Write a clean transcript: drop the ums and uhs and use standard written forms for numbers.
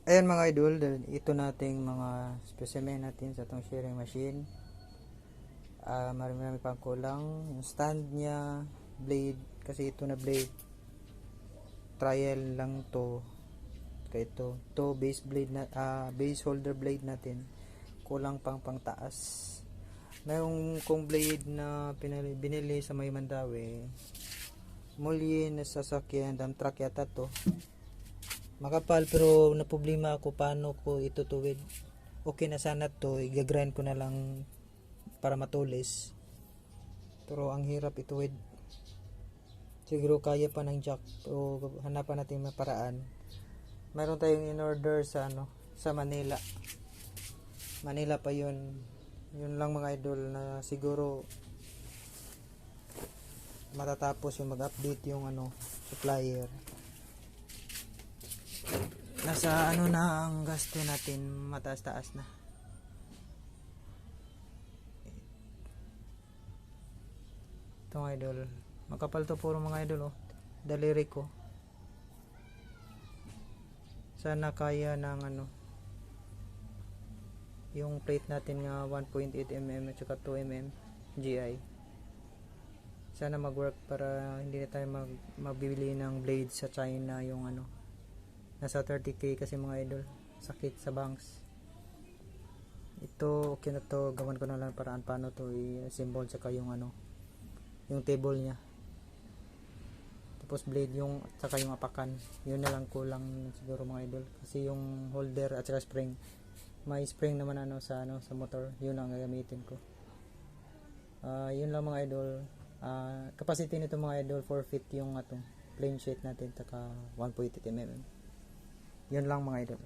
Ayan mga idol, ito nating mga specimen natin sa itong shearing machine. Marami pang kulang. Yung stand niya, blade, kasi ito na blade. Trial lang to. Kaya ito base blade na, base holder blade natin. Kulang pang taas. Mayroong kong blade na binili sa may Mandawi. Muli na sasakyan, dump truck yata to. Makapal pero naproblema ako paano ko itutuwid. Okay na sana to, i-grind ko na lang para matulis. Pero ang hirap ituwid. Siguro kaya pa ng jack, pero hanapan natin maparaan. Mayroon tayong in order sa sa Manila. Manila pa 'yun. Yun lang mga idol na siguro matatapos yung mag-update yung supplier. Nasa na ang gasto natin, mataas-taas na. Ito mga idol, makapal to puro mga idol daliri ko. Sana kaya ng yung plate natin nga 1.8 mm at saka 2 mm GI. Sana mag-work para hindi na tayo mabibili ng blade sa China yung nasa 30k kasi mga idol, sakit sa banks. Ito okay na to, gawan ko na lang paraan paano to i-assemble saka yung table nya, tapos blade yung saka yung apakan. Yun na lang kulang siguro mga idol, kasi yung holder at saka spring, may spring naman sa motor, yun ang gagamitin ko. Yun lang mga idol. Capacity nito mga idol 4 feet yung plain sheet natin, saka 1.8 mm. Yun lang mga idol.